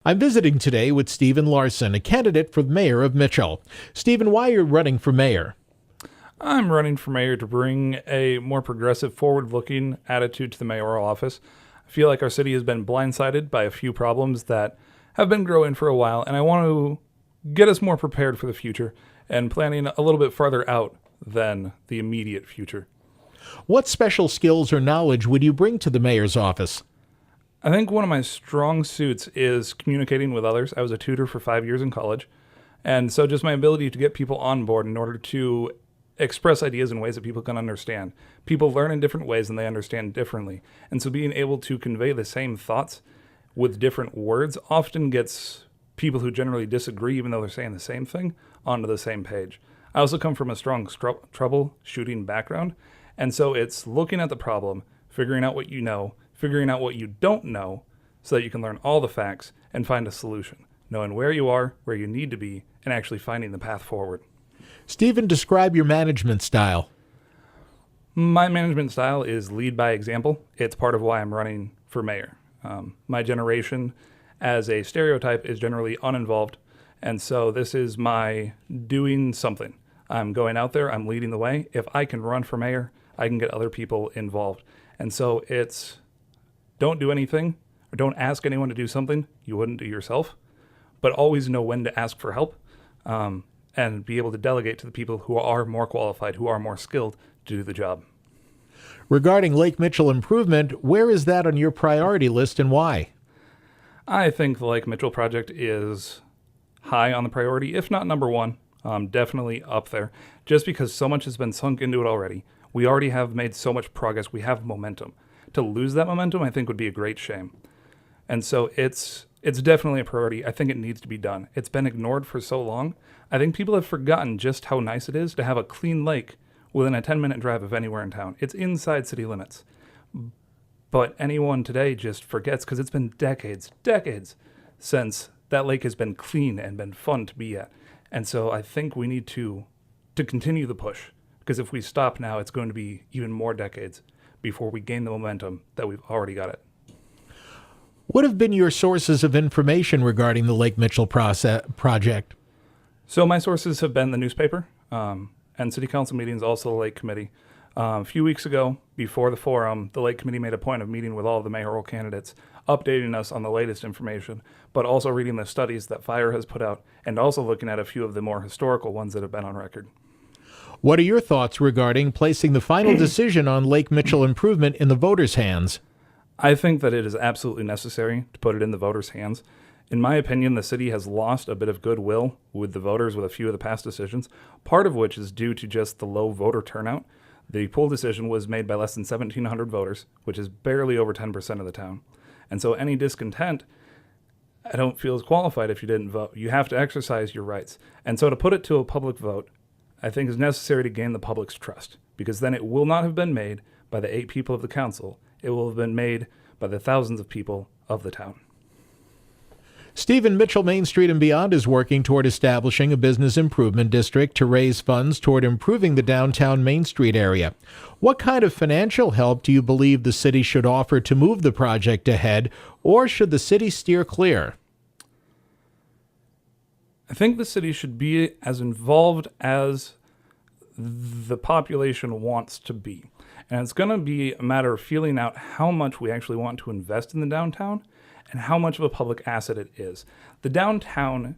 I'm visiting today with Stephen Larson, a candidate for mayor of Mitchell. Stephen, why are you running for mayor? I'm running for mayor to bring a more progressive, forward-looking attitude to the mayoral office. I feel like our city has been blindsided by a few problems that have been growing for a while, and I want to get us more prepared for the future and planning a little bit farther out than the immediate future. What special skills or knowledge would you bring to the mayor's office? I think one of my strong suits is communicating with others. I was a tutor for 5 years in college, and so just my ability to get people on board in order to express ideas in ways that people can understand. People learn in different ways and they understand differently. And so being able to convey the same thoughts with different words often gets people who generally disagree, even though they're saying the same thing, onto the same page. I also come from a strong troubleshooting background. And so it's looking at the problem, figuring out what you know, figuring out what you don't know, so that you can learn all the facts and find a solution, knowing where you are, where you need to be, and actually finding the path forward. Stephen, describe your management style. My management style is lead by example. It's part of why I'm running for mayor. My generation, as a stereotype, is generally uninvolved. And so this is my doing something. I'm going out there, I'm leading the way. If I can run for mayor, I can get other people involved. And so it's don't do anything or don't ask anyone to do something you wouldn't do yourself, but always know when to ask for help. And be able to delegate to the people who are more qualified, who are more skilled to do the job. Regarding Lake Mitchell improvement, where is that on your priority list and why? I think the Lake Mitchell project is high on the priority, if not number one, definitely up there, just because so much has been sunk into it already. We already have made so much progress. We have momentum. To lose that momentum, I think, would be a great shame. And so it's definitely a priority. I think it needs to be done. It's been ignored for so long. I think people have forgotten just how nice it is to have a clean lake within a 10-minute drive of anywhere in town. It's inside city limits. But anyone today just forgets because it's been decades since that lake has been clean and been fun to be at. And so I think we need to continue the push, because if we stop now, it's going to be even more decades before we gain the momentum that we've already got it. What have been your sources of information regarding the Lake Mitchell project? So my sources have been the newspaper and city council meetings, also the Lake Committee. A few weeks ago, before the forum, the Lake Committee made a point of meeting with all of the mayoral candidates, updating us on the latest information, but also reading the studies that Fire has put out, and also looking at a few of the more historical ones that have been on record. What are your thoughts regarding placing the final decision on Lake Mitchell improvement in the voters' hands? I think that it is absolutely necessary to put it in the voters' hands. In my opinion, the city has lost a bit of goodwill with the voters with a few of the past decisions, part of which is due to just the low voter turnout. The poll decision was made by less than 1,700 voters, which is barely over 10% of the town. And so any discontent, I don't feel is qualified if you didn't vote. You have to exercise your rights. And so to put it to a public vote, I think is necessary to gain the public's trust, because then it will not have been made by the 8 people of the council. It will have been made by the thousands of people of the town. Stephen, Mitchell Main Street and Beyond is working toward establishing a business improvement district to raise funds toward improving the downtown Main Street area. What kind of financial help do you believe the city should offer to move the project ahead, or should the city steer clear? I think the city should be as involved as the population wants to be. And it's going to be a matter of feeling out how much we actually want to invest in the downtown and how much of a public asset it is. The downtown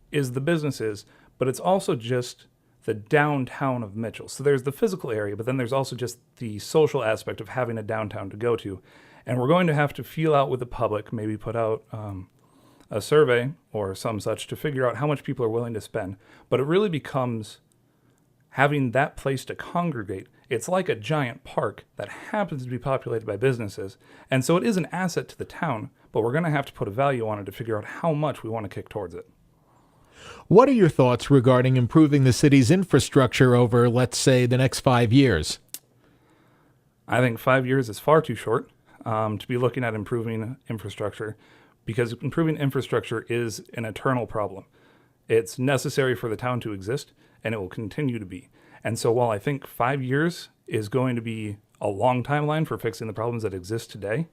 is the businesses, but it's also just the downtown of Mitchell. So there's the physical area, but then there's also just the social aspect of having a downtown to go to. And we're going to have to feel out with the public, maybe put out a survey or some such to figure out how much people are willing to spend. But it really becomes having that place to congregate. It's like a giant park that happens to be populated by businesses. And so it is an asset to the town, but we're going to have to put a value on it to figure out how much we want to kick towards it. What are your thoughts regarding improving the city's infrastructure over, let's say, the next 5 years? I think 5 years is far too short to be looking at improving infrastructure, because improving infrastructure is an eternal problem. It's necessary for the town to exist, and it will continue to be. And so while I think 5 years is going to be a long timeline for fixing the problems that exist today,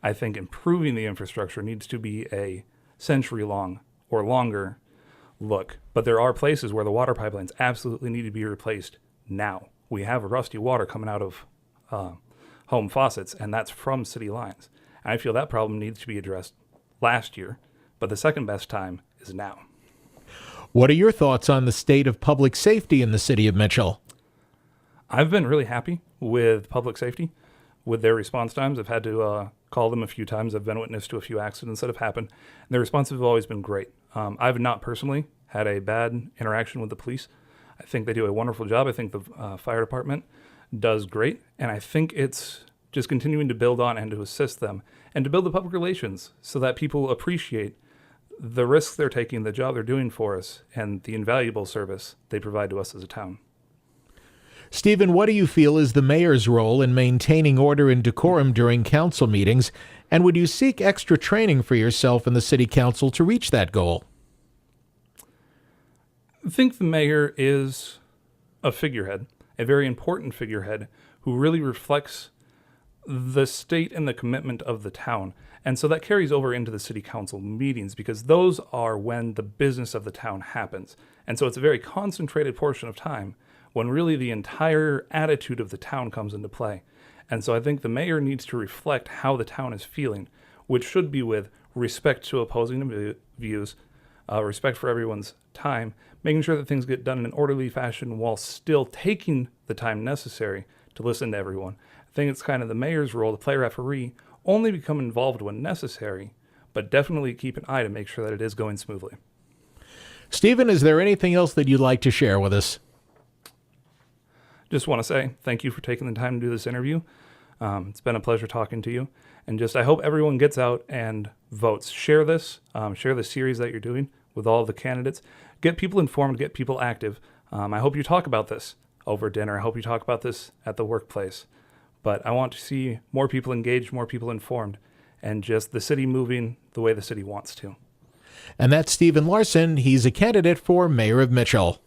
I think improving the infrastructure needs to be a century-long or longer look. But there are places where the water pipelines absolutely need to be replaced now. We have rusty water coming out of home faucets, and that's from city lines. And I feel that problem needs to be addressed last year, but the second best time is now. What are your thoughts on the state of public safety in the city of Mitchell? I've been really happy with public safety, with their response times. I've had to call them a few times. I've been witness to a few accidents that have happened. And their responses have always been great. I've not personally had a bad interaction with the police. I think they do a wonderful job. I think the fire department does great. And I think it's just continuing to build on and to assist them and to build the public relations so that people appreciate the risks they're taking, the job they're doing for us, and the invaluable service they provide to us as a town. Stephen, what do you feel is the mayor's role in maintaining order and decorum during council meetings? And would you seek extra training for yourself and the city council to reach that goal? I think the mayor is a figurehead, a very important figurehead, who really reflects the state and the commitment of the town. And so that carries over into the city council meetings, because those are when the business of the town happens. And so it's a very concentrated portion of time when really the entire attitude of the town comes into play. And so I think the mayor needs to reflect how the town is feeling, which should be with respect to opposing views, respect for everyone's time, making sure that things get done in an orderly fashion while still taking the time necessary to listen to everyone. I think it's kind of the mayor's role to play referee, only become involved when necessary, but definitely keep an eye to make sure that it is going smoothly. Stephen, is there anything else that you'd like to share with us? Just want to say thank you for taking the time to do this interview. It's been a pleasure talking to you. And just I hope everyone gets out and votes. Share this. Share the series that you're doing with all of the candidates. Get people informed. Get people active. I hope you talk about this over dinner. I hope you talk about this at the workplace. But I want to see more people engaged, more people informed, and just the city moving the way the city wants to. And that's Stephen Larson. He's a candidate for mayor of Mitchell.